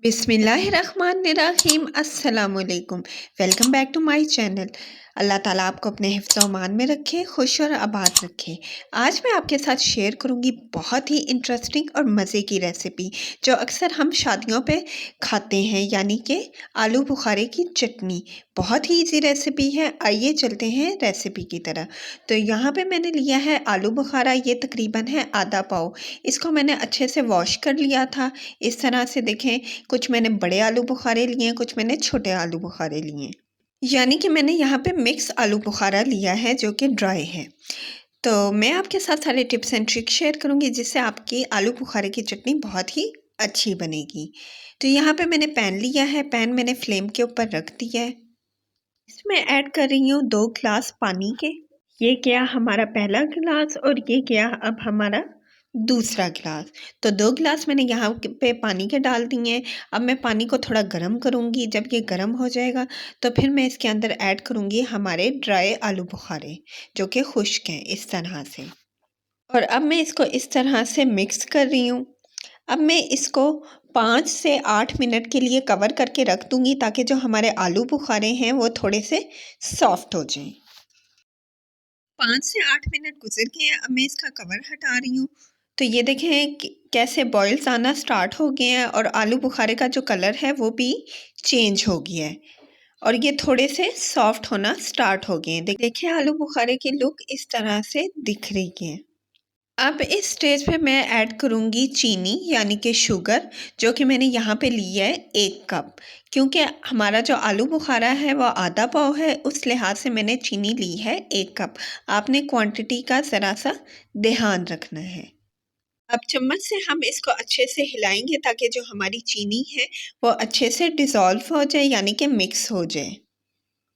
बिस्मिल्लाहिर्रहमानिर्रहीम अस्सलामुअलैकुम। Welcome back to my channel. Allah ताला आपको अपने हिफ्ज़ व अमान में रखे, खुश और आबाद रखे। आज मैं आपके साथ शेयर करूंगी बहुत ही इंटरेस्टिंग और मज़े की रेसिपी जो अक्सर हम शादियों पे खाते हैं, यानी कि आलू बुखारे की चटनी। बहुत ही इजी रेसिपी है। आइए चलते हैं रेसिपी की तरह। तो यहाँ पे मैंने लिया है आलू बुखारा, ये तकरीबन है आधा पाव। इसको मैंने अच्छे से वॉश कर लिया था। इस तरह से देखें, कुछ मैंने बड़े आलू बुखारे लिए हैं, कुछ मैंने छोटे आलू बुखारे लिए हैं। यानी कि मैंने यहाँ पे मिक्स आलू बुखारा लिया है जो कि ड्राई है। तो मैं आपके साथ सारे टिप्स एंड ट्रिक्स शेयर करूँगी जिससे आपकी आलू बुखारे की चटनी बहुत ही अच्छी बनेगी। तो यहाँ पे मैंने पैन लिया है, पैन मैंने फ्लेम के ऊपर रख दिया है। इसमें ऐड कर रही हूँ 2 ग्लास पानी के। ये गया हमारा पहला गिलास और ये गया अब हमारा दूसरा गिलास। तो 2 गिलास मैंने यहाँ पे पानी के डाल दिए हैं। अब मैं पानी को थोड़ा गर्म करूँगी। जब ये गर्म हो जाएगा तो फिर मैं इसके अंदर ऐड करूँगी हमारे ड्राई आलू बुखारे जो कि खुश्क हैं, इस तरह से। और अब मैं इसको इस तरह से मिक्स कर रही हूँ। अब मैं इसको 5 से 8 मिनट के लिए कवर करके रख दूँगी ताकि जो हमारे आलू बुखारे हैं वो थोड़े से सॉफ्ट हो जाएँ। 5 से 8 मिनट गुजर गए हैं। अब मैं इसका कवर हटा रही हूँ। तो ये देखें कि कैसे बॉयल्स आना स्टार्ट हो गए हैं और आलू बुखारे का जो कलर है वो भी चेंज हो गया है और ये थोड़े से सॉफ्ट होना स्टार्ट हो गए हैं। देखिए आलू बुखारे की लुक इस तरह से दिख रही है। अब इस स्टेज पे मैं ऐड करूँगी चीनी, यानी कि शुगर, जो कि मैंने यहाँ पे ली है 1 कप। क्योंकि हमारा जो आलू बुखारा है वो आधा पाव है, उस लिहाज से मैंने चीनी ली है 1 कप। आपने क्वांटिटी का ज़रा सा ध्यान रखना है। अब चम्मच से हम इसको अच्छे से हिलाएंगे ताकि जो हमारी चीनी है वो अच्छे से डिज़ोल्व हो जाए, यानी कि मिक्स हो जाए।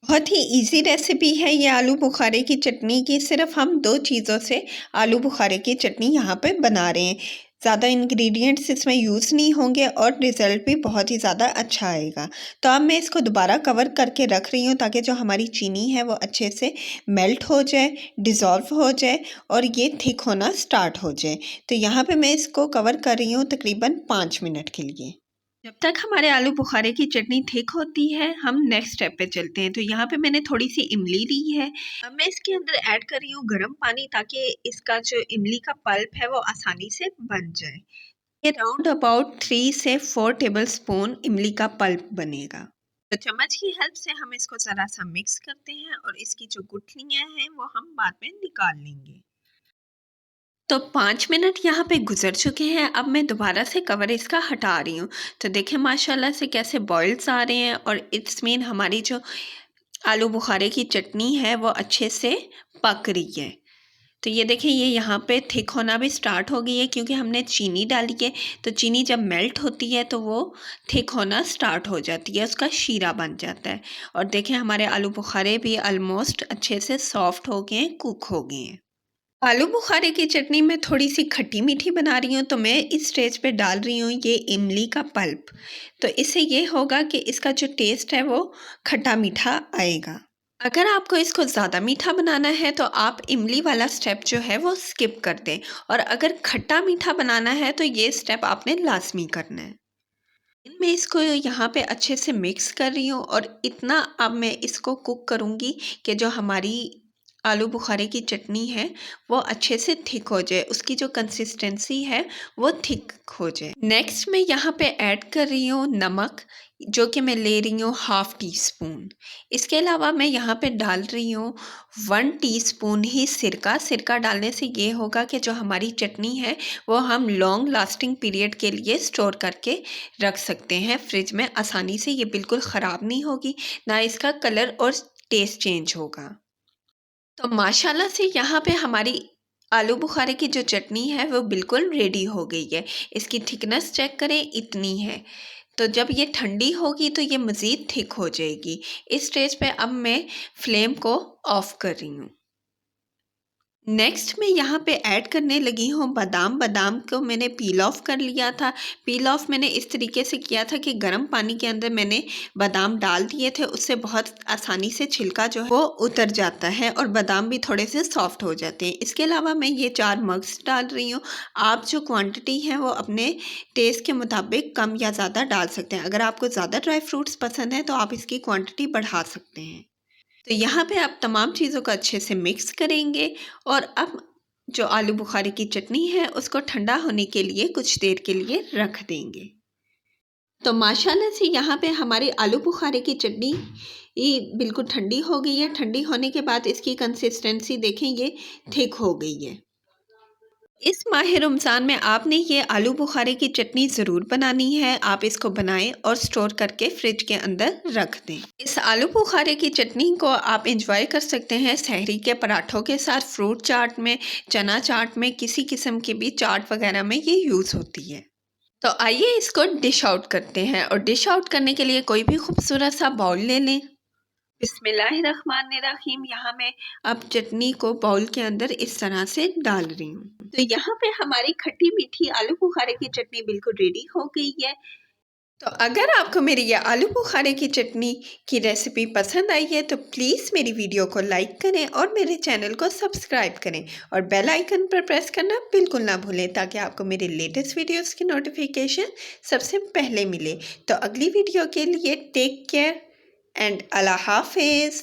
बहुत ही इजी रेसिपी है ये आलू बुखारे की चटनी की। सिर्फ हम 2 चीज़ों से आलू बुखारे की चटनी यहाँ पे बना रहे हैं। ज़्यादा इंग्रेडिएंट्स इसमें यूज़ नहीं होंगे और रिज़ल्ट भी बहुत ही ज़्यादा अच्छा आएगा। तो अब मैं इसको दोबारा कवर करके रख रही हूँ ताकि जो हमारी चीनी है वो अच्छे से मेल्ट हो जाए, डिज़ोल्व हो जाए और ये थिक होना स्टार्ट हो जाए। तो यहाँ पे मैं इसको कवर कर रही हूँ तकरीबन 5 मिनट के लिए। जब तक हमारे आलू बुखारे की चटनी थिक होती है हम नेक्स्ट स्टेप पे चलते हैं। तो यहाँ पे मैंने थोड़ी सी इमली ली है। अब मैं इसके अंदर ऐड कर रही हूँ गर्म पानी ताकि इसका जो इमली का पल्प है वो आसानी से बन जाए। ये राउंड अबाउट 3 से 4 टेबल स्पून इमली का पल्प बनेगा। तो चम्मच की हेल्प से हम इसको ज़रा सा मिक्स करते हैं और इसकी जो गुठलियाँ हैं वो हम बाद में निकाल लेंगे। तो 5 मिनट यहाँ पे गुजर चुके हैं। अब मैं दोबारा से कवर इसका हटा रही हूँ। तो देखें माशाल्लाह से कैसे बॉयल्स आ रहे हैं और इट्स मीन हमारी जो आलू बुखारे की चटनी है वो अच्छे से पक रही है। तो ये देखें ये यहाँ पे थिक होना भी स्टार्ट हो गई है क्योंकि हमने चीनी डाली है। तो चीनी जब मेल्ट होती है तो वो थिक होना स्टार्ट हो जाती है, उसका शीरा बन जाता है। और देखें हमारे आलू बुखारे भी ऑलमोस्ट अच्छे से सॉफ्ट हो गए हैं, कुक हो गए हैं। आलू बुखारे की चटनी मैं थोड़ी सी खट्टी मीठी बना रही हूँ तो मैं इस स्टेज पे डाल रही हूँ ये इमली का पल्प। तो इससे ये होगा कि इसका जो टेस्ट है वो खट्टा मीठा आएगा। अगर आपको इसको ज़्यादा मीठा बनाना है तो आप इमली वाला स्टेप जो है वो स्किप कर दें और अगर खट्टा मीठा बनाना है तो ये स्टेप आपने लाजमी करना है। मैं इसको यहाँ पे अच्छे से मिक्स कर रही हूँ और इतना अब मैं इसको कुक करूँगी कि जो हमारी आलू बुखारे की चटनी है वो अच्छे से थिक हो जाए, उसकी जो कंसिस्टेंसी है वो थिक हो जाए। नेक्स्ट मैं यहाँ पे ऐड कर रही हूँ नमक, जो कि मैं ले रही हूँ हाफ़ टी स्पून। इसके अलावा मैं यहाँ पे डाल रही हूँ 1 टीस्पून ही सिरका। सिरका डालने से ये होगा कि जो हमारी चटनी है वो हम लॉन्ग लास्टिंग पीरियड के लिए स्टोर करके रख सकते हैं फ्रिज में आसानी से। ये बिल्कुल ख़राब नहीं होगी, ना इसका कलर और टेस्ट चेंज होगा। तो माशाल्लाह से यहाँ पे हमारी आलू बुखारे की जो चटनी है वो बिल्कुल रेडी हो गई है। इसकी थिकनेस चेक करें, इतनी है। तो जब ये ठंडी होगी तो ये मज़ीद थिक हो जाएगी। इस स्टेज पे अब मैं फ्लेम को ऑफ़ कर रही हूँ। नेक्स्ट मैं यहाँ पे ऐड करने लगी हूँ बादाम। बादाम को मैंने पील ऑफ कर लिया था। पील ऑफ मैंने इस तरीके से किया था कि गर्म पानी के अंदर मैंने बादाम डाल दिए थे, उससे बहुत आसानी से छिलका जो है वो उतर जाता है और बादाम भी थोड़े से सॉफ्ट हो जाते हैं। इसके अलावा मैं ये 4 मग्स डाल रही हूँ। आप जो क्वांटिटी है वो अपने टेस्ट के मुताबिक कम या ज़्यादा डाल सकते हैं। अगर आपको ज़्यादा ड्राई फ्रूट्स पसंद है तो आप इसकी क्वांटिटी बढ़ा सकते हैं। तो यहाँ पे आप तमाम चीज़ों को अच्छे से मिक्स करेंगे और अब जो आलू बुखारे की चटनी है उसको ठंडा होने के लिए कुछ देर के लिए रख देंगे। तो माशाल्लाह से यहाँ पे हमारी आलू बुखारे की चटनी ये बिल्कुल ठंडी हो गई है। ठंडी होने के बाद इसकी कंसिस्टेंसी देखें, ये थिक हो गई है। इस माह रमज़ान में आपने ये आलू बुखारे की चटनी ज़रूर बनानी है। आप इसको बनाएं और स्टोर करके फ्रिज के अंदर रख दें। इस आलू बुखारे की चटनी को आप एंजॉय कर सकते हैं सहरी के पराठों के साथ, फ्रूट चाट में, चना चाट में, किसी किस्म की भी चाट वगैरह में ये यूज़ होती है। तो आइए इसको डिश आउट करते हैं और डिश आउट करने के लिए कोई भी खूबसूरत सा बाउल ले लें। बिस्मिल्लाहिर्रहमानिर्रहीम। यहाँ मैं अब चटनी को बाउल के अंदर इस तरह से डाल रही हूँ। तो यहाँ पे हमारी खट्टी मीठी आलू बुखारे की चटनी बिल्कुल रेडी हो गई है। तो अगर आपको मेरी ये आलू बुखारे की चटनी की रेसिपी पसंद आई है तो प्लीज़ मेरी वीडियो को लाइक करें और मेरे चैनल को सब्सक्राइब करें और बेल आइकन पर प्रेस करना बिल्कुल ना भूलें ताकि आपको मेरे लेटेस्ट वीडियोस की नोटिफिकेशन सबसे पहले मिले। तो अगली वीडियो के लिए टेक केयर एंड अल्लाह हाफिज़।